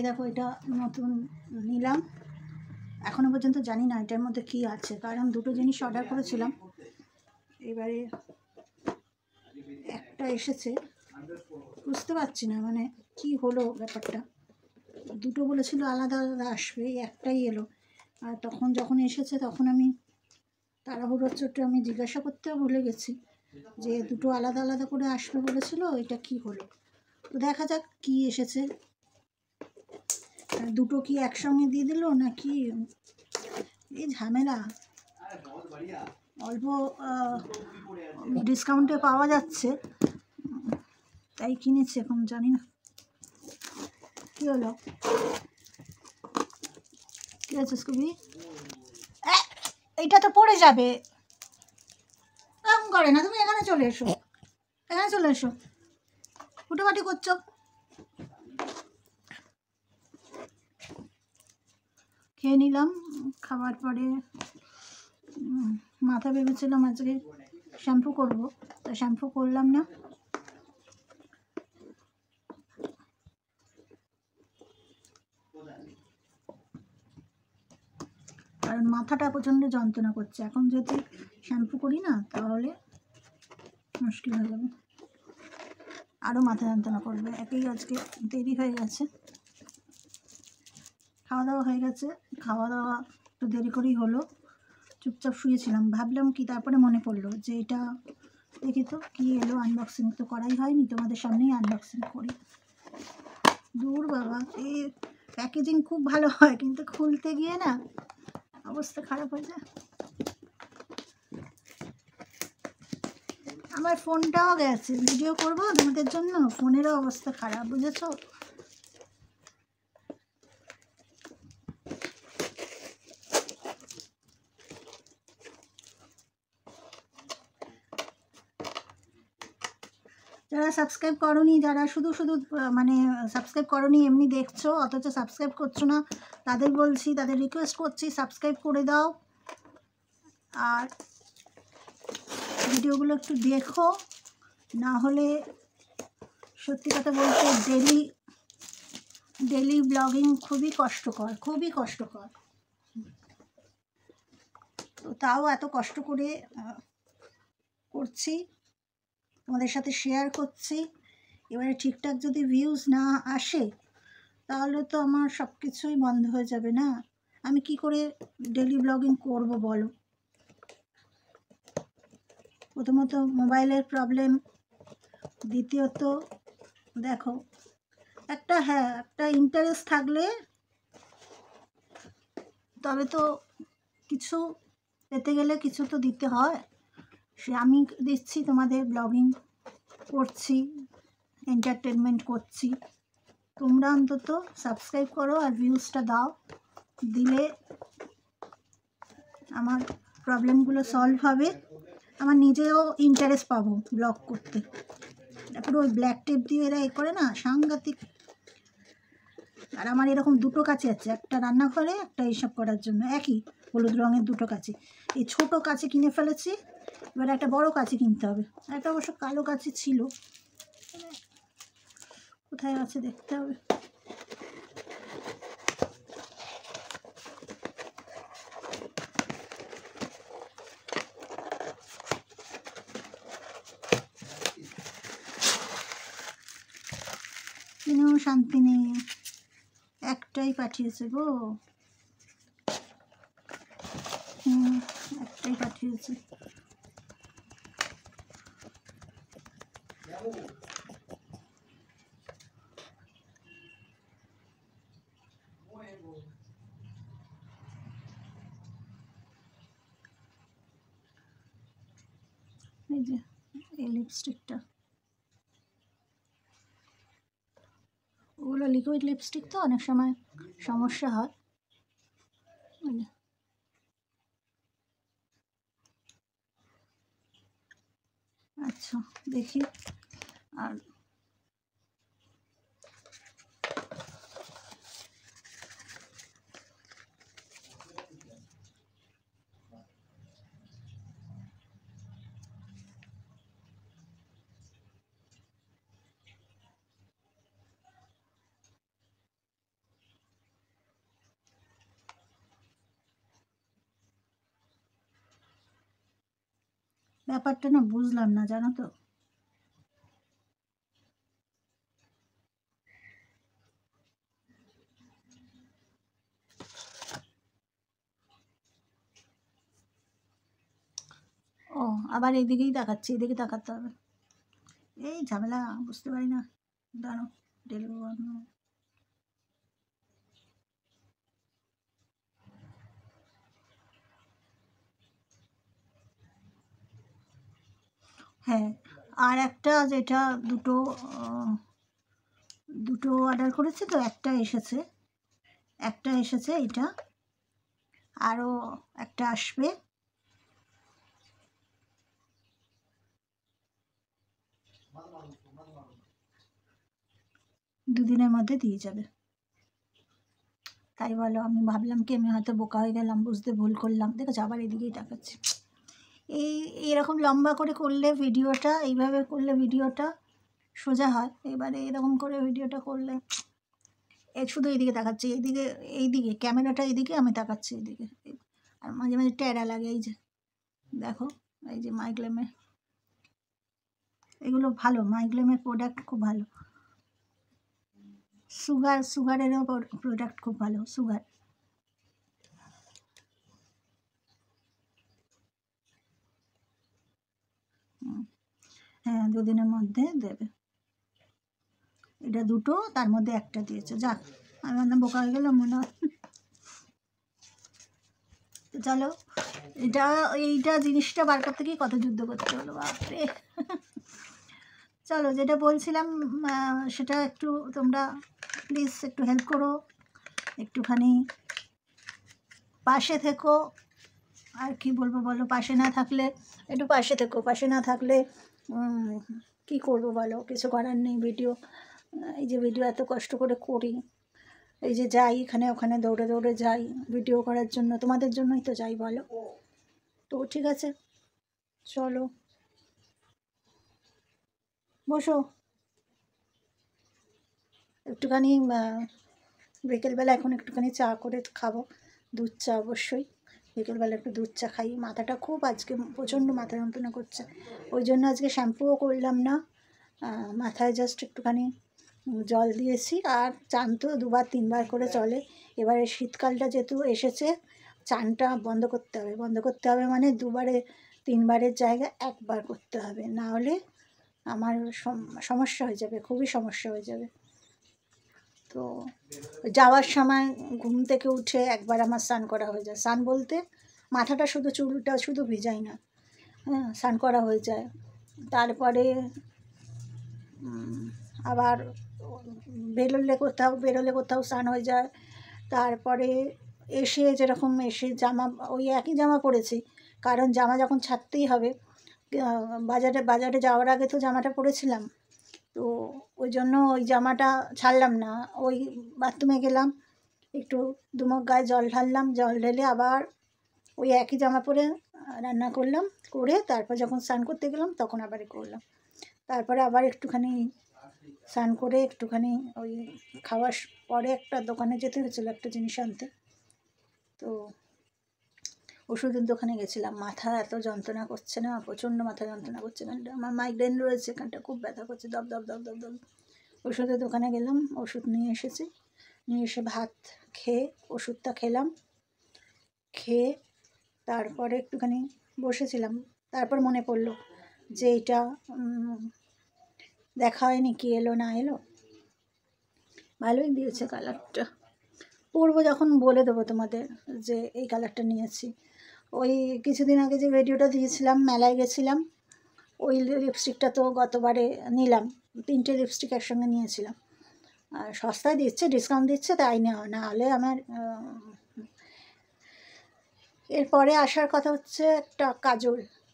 এই দেখো এটা নতুন নিলাম, এখনো পর্যন্ত জানি না এটার মধ্যে কি আছে, কারণ দুটো জিনিস অর্ডার করেছিলাম, এবারে একটা এসেছে, বুঝতে পারছি না মানে কি হলো ব্যাপারটা। দুটো বলেছিল আলাদা আলাদা আসবে, এই একটাই এলো। আর তখন যখন এসেছে তখন আমি তাড়াহুড়োর চোটে আমি জিজ্ঞাসা করতেও ভুলে গেছি যে দুটো আলাদা আলাদা করে আসবে বলেছিল, এটা কি হলো। তো দেখা যাক কি এসেছে, দুটো কি একসঙ্গে দিয়ে দিল নাকি, এই ঝামেলা। অল্প ডিসকাউন্টে পাওয়া যাচ্ছে তাই কিনেছি, এখন জানি না কি হলো। কি আছে স্কুবি? এইটা তো পড়ে যাবে, এরকম করে না, তুমি এখানে চলে এসো, এখানে চলে এসো, ফুটোপাটি করছো। খেয়ে নিলাম, খাওয়ার পরে মাথা ভেবেছিলাম আজকে শ্যাম্পু করব, তা শ্যাম্পু করলাম না। কারণ মাথাটা প্রচণ্ড যন্ত্রণা করছে, এখন যদি শ্যাম্পু করি না তাহলে মুশকিল হয়ে যাবে, আরও মাথা যন্ত্রণা করবে। একেই আজকে দেরি হয়ে গেছে, খাওয়া দাওয়া হয়ে গেছে, খাওয়া দাওয়া একটু দেরি করেই হলো, চুপচাপ শুয়েছিলাম। ভাবলাম কি, তারপরে মনে পড়লো যে এটা দেখি তো কী এলো, আনবক্সিং তো করাই হয়নি, তোমাদের সামনেই আনবক্সিং করি। দূর বাবা, এই প্যাকেজিং খুব ভালো হয় কিন্তু খুলতে গিয়ে না অবস্থা খারাপ হয়ে যায়। আমার ফোনটাও গেছে, ভিডিও করবো তোমাদের জন্য, ফোনেরও অবস্থা খারাপ, বুঝেছো। যারা সাবস্ক্রাইব করোনি, যারা শুধু শুধু মানে সাবস্ক্রাইব করোনি এমনি দেখছো অথচ সাবস্ক্রাইব করছো না, তাদের বলছি, তাদের রিকোয়েস্ট করছি সাবস্ক্রাইব করে দাও, আর ভিডিওগুলো একটু দেখো, না হলে সত্যি কথা বলতে ডেলি ব্লগিং খুবই কষ্টকর, খুবই কষ্টকর। তো তাও এত কষ্ট করে করছি, তোমাদের সাথে শেয়ার করছি। এবারে ঠিকঠাক যদি ভিউজ না আসে তাহলে তো আমার সব কিছুই বন্ধ হয়ে যাবে না, আমি কি করে ডেলি ব্লগিং করব বলো। প্রথমত মোবাইলের প্রবলেম, দ্বিতীয়ত দেখো একটা ইন্টারেস্ট থাকলে তবে তো কিছু পেতে গেলে কিছু তো দিতে হয়, সে আমি দিচ্ছি, তোমাদের ব্লগিং করছি, এন্টারটেনমেন্ট করছি, তোমরা অন্তত সাবস্ক্রাইব করো আর ভিউজটা দাও, দিলে আমার প্রবলেমগুলো সলভ হবে, আমার নিজেও ইন্টারেস্ট পাবো ব্লগ করতে। তারপরে ওই ব্ল্যাক টেপ দিয়ে এরা করে না, সাংঘাতিক। আর আমার এরকম দুটো কাঁচি আছে, একটা রান্নাঘরে, একটা এইসব করার জন্য, একই হলুদ রঙের দুটো কাঁচি। এই ছোটো কাঁচি কিনে ফেলেছি, এবার একটা বড় কাঁচি কিনতে হবে। একটা অবশ্য কালো কাঁচি ছিল, কোথায় আছে দেখতে হবে। কিনেও শান্তি নেই, একটাই পাঠিয়েছে গো, একটাই পাঠিয়েছে। এই যে এই লিপস্টিকটা, ওগুলো লিকুইড লিপস্টিক তো অনেক সময় সমস্যা হয়। আচ্ছা দেখি, আর ব্যাপারটা না বুঝলাম না, জানো তো। ও আবার এইদিকেই তাকাচ্ছি, এদিকে তাকাতে হবে। এই ঝামেলা, বুঝতে পারি না। দাঁড়ো, ডেলিভারি। হ্যাঁ, আর একটা যেটা দুটো দুটো অর্ডার করেছি তো, একটা এসেছে এটা, আরও একটা আসবে। দুদিনের মধ্যে দিয়ে যাবে। তাই বলো, আমি ভাবলাম কি আমি হয়তো বোকা হয়ে গেলাম, বুঝতে ভুল করলাম। দেখেছো, আবার এদিকেই তাকাচ্ছি। এরকম লম্বা করে করলে ভিডিওটা, এইভাবে করলে ভিডিওটা সোজা হয়। এবারে এরকম করে ভিডিওটা করলে শুধু এইদিকে তাকাচ্ছি, এইদিকে ক্যামেরাটা এইদিকে, আমি তাকাচ্ছি এইদিকে। আর মাঝে মাঝে ট্যাড়া লাগে। এই যে দেখো, এই যে মাইগ্লেমের এগুলো ভালো, মাইগ্লেমের প্রোডাক্ট খুব ভালো। সুগারেরও প্রোডাক্ট খুব ভালো, সুগার। হ্যাঁ, দুদিনের মধ্যে দেবে। এটা দুটো, তার মধ্যে একটা দিয়েছে। যাক, আমি মনে বোকা হয়ে গেলাম মনে হয়। চলো, এইটা জিনিসটা বার করতে গিয়ে কত যুদ্ধ করতে হলো, বাপরে। চলো, যেটা বলছিলাম সেটা একটু তোমরা প্লিজ একটু হেল্প করো, একটুখানি পাশে থেকো। আর কি বলবো বলো, পাশে না থাকলে একটু পাশে থেকো। পাশে না থাকলে কি করবো বলো, কিছু করার নেই। এই যে ভিডিও এত কষ্ট করে করি, এই যে যাই এখানে ওখানে দৌড়ে দৌড়ে যাই ভিডিও করার জন্য, তোমাদের জন্যই তো যাই বলো। তো ঠিক আছে, চলো বসো একটুখানি। বিকেলবেলা এখন একটুখানি চা করে খাবো, দুধ চা অবশ্যই। বিকেলবেলা একটু দুধ চা খাই। মাথাটা খুব আজকে প্রচণ্ড মাথা যন্ত্রণা করছে, ওই জন্য আজকে শ্যাম্পুও করলাম না। মাথায় জাস্ট একটুখানি জল দিয়েছি। আর চান তো 2-3 বার করে চলে। এবারে শীতকালটা যেহেতু এসেছে, চানটা বন্ধ করতে হবে। বন্ধ করতে হবে মানে 2-3বারের জায়গায় 1বার করতে হবে, না হলে আমার সমস্যা হয়ে যাবে, খুবই সমস্যা হয়ে যাবে। তো যাওয়ার সময় ঘুম থেকে উঠে একবার আমার স্নান করা হয়ে যায়। স্নান বলতে মাথাটা শুধু, চুলটা শুধু ভিজাই না, হ্যাঁ, স্নান করা হয়ে যায়। তারপরে আবার বেরোলে কোথাও স্নান হয়ে যায়। তারপরে যেরকম জামা, ওই একই জামা পরেছি, কারণ জামা যখন ছাড়তেই হবে। বাজারে যাওয়ার আগে তো জামাটা পরেছিলাম, তো ওই জন্য ওই জামাটা ছাড়লাম না। ওই বাথরুমে গেলাম, একটু দুমুখ গায়ে জল ঢাললাম, জল ঢেলে আবার ওই একই জামা পরে রান্না করলাম, করে তারপর যখন স্নান করতে গেলাম তখন আবার করলাম। তারপরে আবার একটুখানি স্নান করে একটুখানি ওই খাওয়ার পরে একটা দোকানে যেতে হয়েছিলো একটা জিনিস আনতে, তো ওষুধের দোকানে গেছিলাম। মাথা এত যন্ত্রণা করছে না, প্রচণ্ড মাথা যন্ত্রণা করছে। এখানটা আমার মাইগ্রেন রয়েছে, এখানটা খুব ব্যথা করছে, দপ দপ দপ দপ দপ। ওষুধের দোকানে গেলাম, ওষুধ নিয়ে এসেছি, নিয়ে এসে ভাত খেয়ে ওষুধটা খেলাম, খেয়ে তারপরে একটুখানি বসেছিলাম। তারপর মনে পড়লো যে এটা দেখা হয়নি, কি এলো না এলো। ভালোই দিয়েছে কালারটা, পরবো যখন বলে দেবো তোমাদের যে এই কালারটা নিয়েছি। ওই কিছুদিন আগে যে ভিডিওটা দিয়েছিলাম, মেলায় গেছিলাম, ওই লিপস্টিকটা তো গতবারে নিলাম, 3টে লিপস্টিক একসঙ্গে নিয়েছিলাম। আর সস্তায় দিচ্ছে, ডিসকাউন্ট দিচ্ছে, তাই নেওয়া। না হলে আমার এরপরে আসার কথা হচ্ছে একটা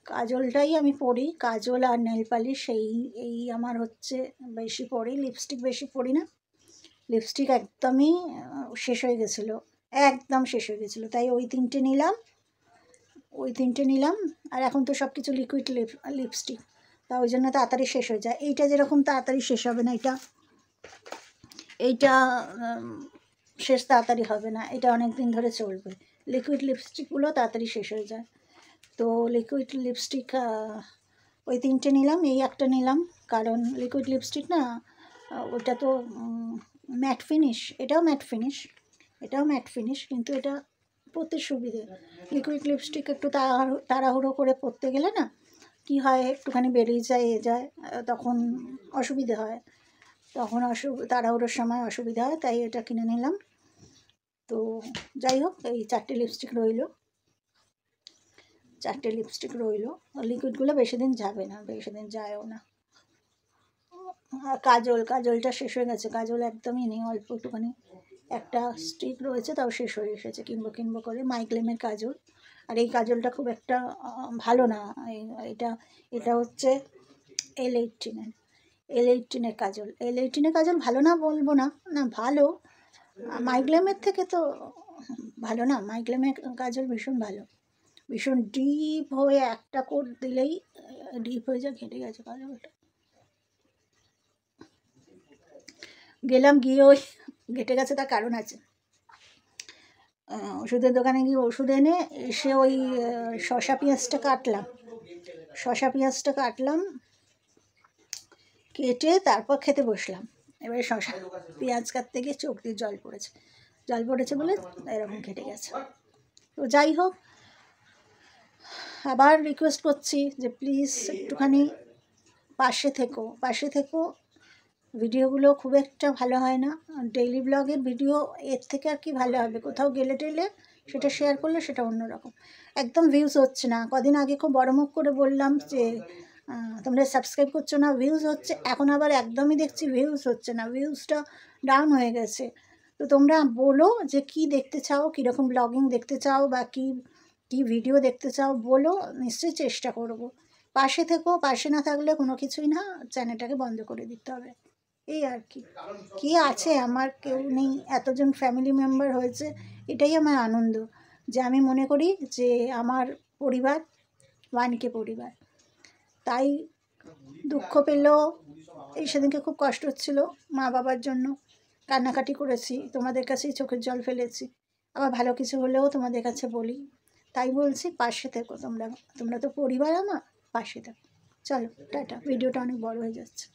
কাজলটাই আমি পরি, কাজল আর নেল পালিশ, এই আমার হচ্ছে বেশি পরি। লিপস্টিক বেশি পরি না, লিপস্টিক একদমই শেষ হয়ে গেছিলো, একদম শেষ হয়ে গেছিলো, তাই ওই 3টে নিলাম। আর এখন তো সব কিছু লিকুইড লিপস্টিক, তা ওই জন্য তাড়াতাড়ি শেষ হয়ে যায়। এইটা যেরকম তাড়াতাড়ি শেষ হবে না, এইটা শেষ তাড়াতাড়ি হবে না, এটা অনেক দিন ধরে চলবে। লিকুইড লিপস্টিকগুলো তাড়াতাড়ি শেষ হয়ে যায়। তো লিকুইড লিপস্টিক ওই 3টে নিলাম, এই একটা নিলাম, কারণ লিকুইড লিপস্টিক না ওটা তো ম্যাট ফিনিশ, এটাও ম্যাট ফিনিশ, কিন্তু এটা পরতে সুবিধে। লিকুইড লিপস্টিক একটু তাড়াহুড়ো করে পরতে গেলে না কি হয়, একটুখানি বেরিয়ে যায় তখন অসুবিধে হয়, তখন তাড়াহুড়োর সময় অসুবিধা হয়, তাই এটা কিনে নিলাম। তো যাই হোক, এই 4টে লিপস্টিক রইলো। লিকুইডগুলো বেশি দিন যাবে না, বেশি দিন যায়ও না। আর কাজলটা শেষ হয়ে গেছে, কাজল একদমই নেই, অল্প একটুখানি একটা স্টিক রয়েছে, তাও শেষ হয়ে এসেছে, কিনবো করে মাইগ্লেমের কাজল। আর এই কাজলটা খুব একটা ভালো না, এটা হচ্ছে L18 কাজল ভালো না বলবো না, ভালো, মাইগ্লেমের থেকে তো ভালো না, মাইগ্লেমের কাজল ভীষণ ভালো, ভীষণ ডিপ হয়ে একটা কোট দিলেই ডিপ হয়ে যায়, ঘেটে গেছে কাজলটা, গেলাম গিয়ে ওই ঘেটে গেছে, তার কারণ আছে। ওষুধের দোকানে গিয়ে ওষুধ এনে এসে ওই শসা পেঁয়াজটা কাটলাম, কেটে তারপর খেতে বসলাম। এবারে শসা পেঁয়াজ কাটতে গিয়ে চোখ দিয়ে জল পড়েছে বলে এরকম ঘেটে গেছে। তো যাই হোক, আবার রিকোয়েস্ট করছি যে প্লিজ একটুখানি পাশে থেকো। ভিডিওগুলো খুব একটা ভালো হয় না, ডেইলি ব্লগের ভিডিও এর থেকে আর কি ভালো হবে, কোথাও গেলে টেলে সেটা শেয়ার করলে সেটা অন্যরকম। একদম ভিউজ হচ্ছে না, কদিন আগে খুব বড় মুখ করে বললাম যে তোমরা সাবস্ক্রাইব করছো না, ভিউজ হচ্ছে, এখন আবার একদমই দেখছি ভিউজ হচ্ছে না, ভিউজটা ডাউন হয়ে গেছে। তো তোমরা বলো যে কি দেখতে চাও, কীরকম ব্লগিং দেখতে চাও, বা কি ভিডিও দেখতে চাও বলো, নিশ্চয়ই চেষ্টা করব। পাশে থেকো, পাশে না থাকলে কোনো কিছুই না, চ্যানেলটাকে বন্ধ করে দিতে হবে, এই আর কি আছে, আমার কেউ নেই, এতজন ফ্যামিলি মেম্বার হয়েছে, এটাই আমার আনন্দ, যে আমি মনে করি যে আমার পরিবার 1K পরিবার। তাই দুঃখ পেলেও, এই সেদিনকে খুব কষ্ট হচ্ছিল মা বাবার জন্য, কান্নাকাটি করেছি, তোমাদের কাছেই চোখের জল ফেলেছি, আবার ভালো কিছু হলেও তোমাদের কাছে বলি, তাই বলছি পাশে থেকো, তোমরা তো পরিবার আমার, পাশে থেকো। চলো টাটা, ভিডিওটা অনেক বড় হয়ে যাচ্ছে।